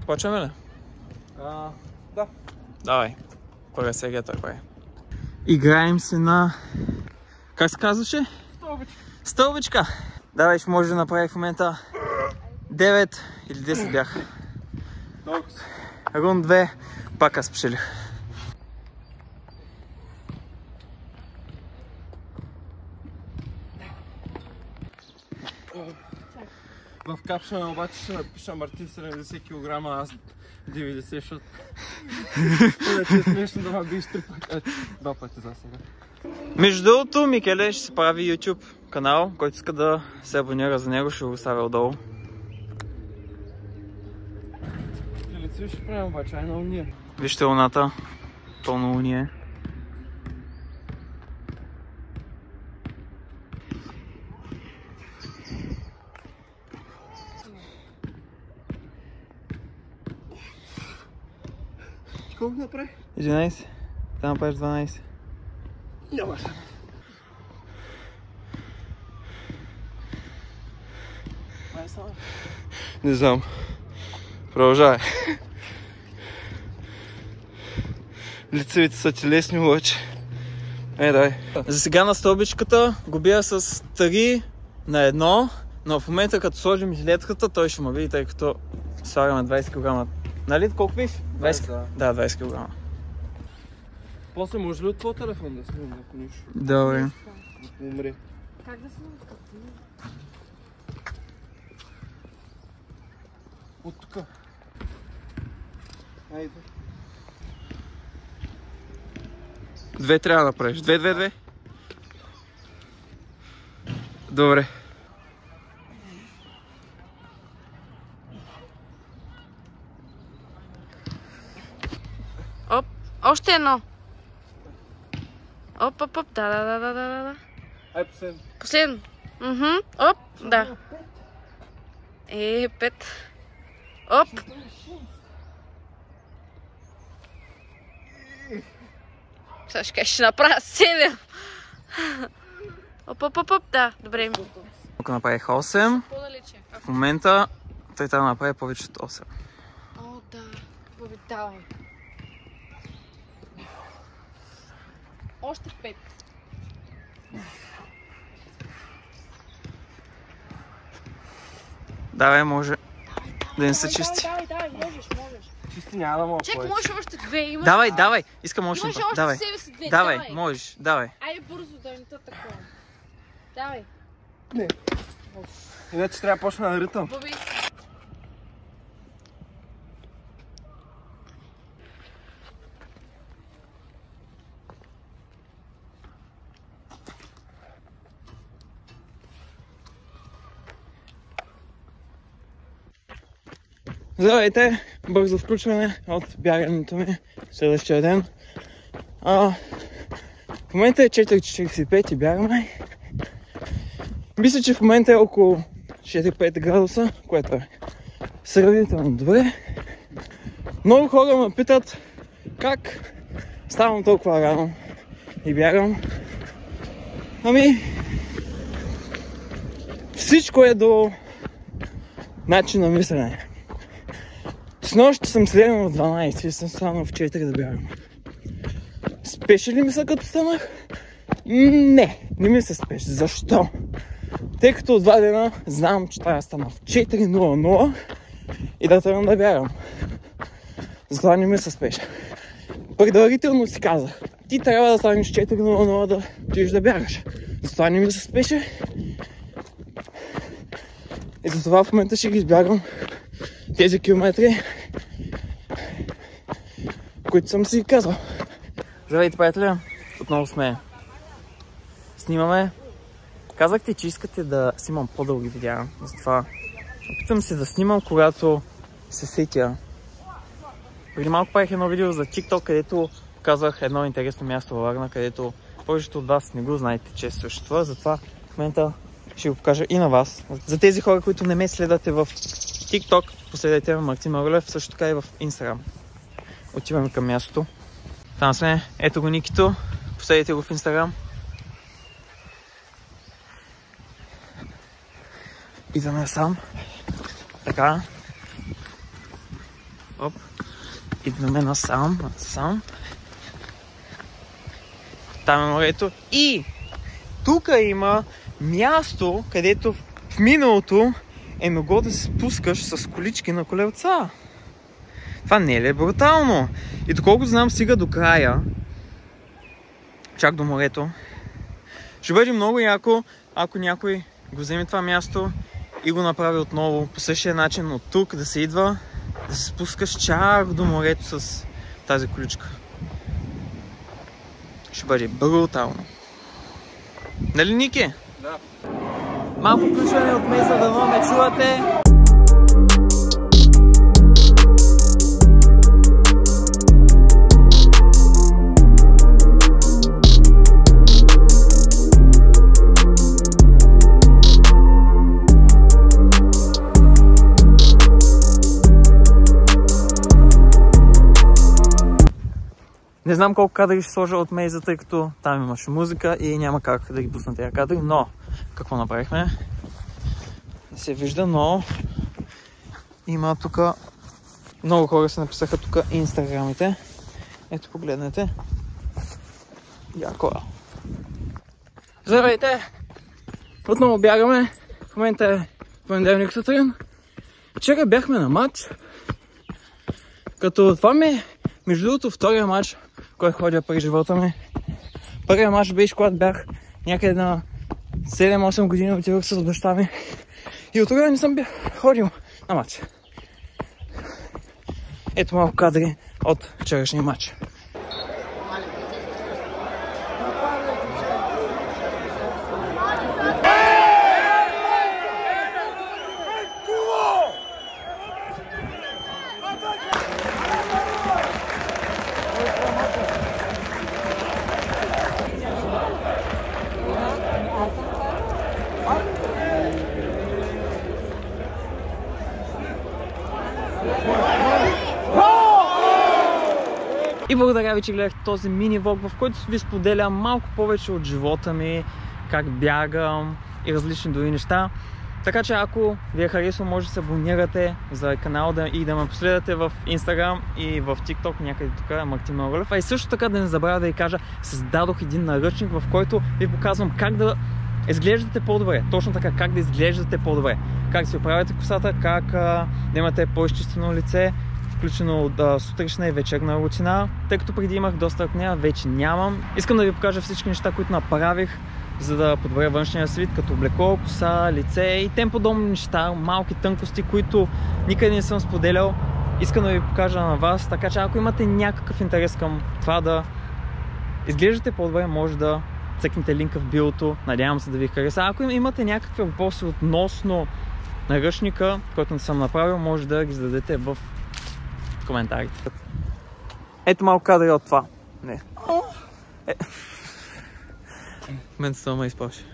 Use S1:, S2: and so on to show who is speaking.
S1: Почваме ли?
S2: Да.
S1: Давай. Първа серия той прави. Играем се на... Как се казваше?
S2: Стълбичка.
S1: Стълбичка. Давай, ще може да направи в момента 9 или 10 бях. Рунд 2, пак аз спечелих.
S2: В капшона обаче ще напиша Мартин 70 кг, аз 90, защото... Иначе е смешно да ма биш 3 пъти, 2 пъти за сега.
S1: Между другото, Микеле ще се прави YouTube канал, който иска да се абонира за него, ще го оставя отдолу.
S2: Лице ще правим обаче, ай на уния.
S1: Вижте луната, пълно луние.
S2: Колко направи?
S1: 11, там направиш 12.
S2: Няма. Не знам. Продължавай. Лицевите са ти лесни обаче. Дай.
S1: За сега на стълбичката го бия с 3 на 1, но в момента като сложим жилетката, той ще ме види, тъй като слагаме 20 кг. Нали? Колко биш?
S2: 20.
S1: Да, 20 кг.
S2: После може ли от твой телефон да снимам, ако нищо?
S1: Добре.
S2: Умри.
S3: Как да снимам като?
S2: От тук. Айде. 2 трябва да направиш. 2. Добре.
S3: Оп, още едно. Оп, да.
S2: Ай, последно.
S3: Последно. Оп, да. 5. Оп. Сега ще направя 7. Оп, да, добре.
S1: Тук направих 8.
S3: По-далече.
S1: В момента той трябва да направи повече от 8.
S3: О, да. Давай. Още 5.
S1: Давай, може да не се чисти.
S3: Давай, можеш.
S2: Чисти няма да мога.
S3: Чек, можеш още 2.
S1: Давай, искам още
S3: Имаш
S1: два.
S3: още
S1: Давай.
S3: себе си 2.
S1: Давай, можеш, давай.
S3: Айде бързо да не такова. Давай.
S2: Не. Иначе трябва да почна на ритъм.
S3: Боби.
S1: Здравейте, бързо включване от бягането ми следващия ден. В момента е 4:45 и бягаме. Мисля, че в момента е около 4-5 градуса, което е сравнително добре. Много хора ме питат как ставам толкова рано и бягам. Ами, всичко е до начин на мислене. Снощи съм седнал в 12 и съм станал в 4 да бягам. Спеше ли ми се като станах? Не ми се спеше. Защо? Тъй като от 2 дена знам, че трябва да стана в 4:00 и да тръгвам да бягам. Затова не ми се спеше. Предварително си казах, ти трябва да станеш 4:00 да отидеш да бягаш. Затова не ми се спеше. И затова в момента ще ги избягам тези километри, които съм си казал. Здравейте, приятели! Отново сме. Снимаме. Казахте, че искате да снимам по-дълги видеа. Затова опитам се да снимам, когато се сетя. Преди малко правих едно видео за TikTok, където показах едно интересно място във Варна, където повечето от вас не го знаете, че съществува. Затова в момента ще го покажа и на вас. За тези хора, които не ме следвате в TikTok, последвайте ме Мартин Маролев, също така и в Instagram. Отиваме към мястото. Там сме. Ето го Никито. Последвайте го в Instagram. Идваме сам. Така. Оп. Идваме насам. Там е морето. И тук има място, където в миналото е могло да се спускаш с колички на колелца. Това не е ли брутално? И доколко знам, стига до края, чак до морето. Ще бъде много яко, ако някой го вземе това място и го направи отново по същия начин от тук да се идва, да се спускаш чак до морето с тази количка. Ще бъде брутално. Нали, Ники?
S2: Да.
S1: Малко включване от мен, за да ме чувате. Не знам колко кадри ще сложа от Мейза, тъй като там имаше музика и няма как да ги пусна тези кадри, но какво направихме? Не се вижда, но има тук много хора се написаха тук инстаграмите. Ето, погледнете. Яко. Здравейте! Отново бягаме. В момента е понеделник сутрин. Вчера бяхме на матч. Като това ми е, между другото, втория матч, който ходя през живота ми. Първият матч беше, когато бях някъде на 7-8 години, отивах с баща ми. И от тогава не съм ходил на матч. Ето малко кадри от вчерашния матч. И благодаря ви, че гледахте този мини влог, в който ви споделям малко повече от живота ми, как бягам и различни други неща. Така че ако ви е харесало, може да се абонирате за канала и да ме последвате в Instagram и в TikTok, някъде тук е Мартин Маролев. А и също така да не забравя да ви кажа, създадох един наръчник, в който ви показвам как да изглеждате по-добре. Точно така, как да изглеждате по-добре. Как да си оправяте косата, как да имате по-изчистено лице, включено от сутрешна и вечерна рутина. Тъй като преди имах доста акне, вече нямам. Искам да ви покажа всички неща, които направих, за да подобря външния си вид, като облекло, коса, лице и тем подобни неща, малки тънкости, които никъде не съм споделял. Искам да ви покажа на вас, така че ако имате някакъв интерес към това да изглеждате по-добре, може да цъкнете линка в биото. Надявам се да ви хареса. Ако имате някакви въпроси относно наръчника, който не съм направил, може да ги зададете в коментарите. Ето малко кадри от това. Не. Мен се ме изпълши.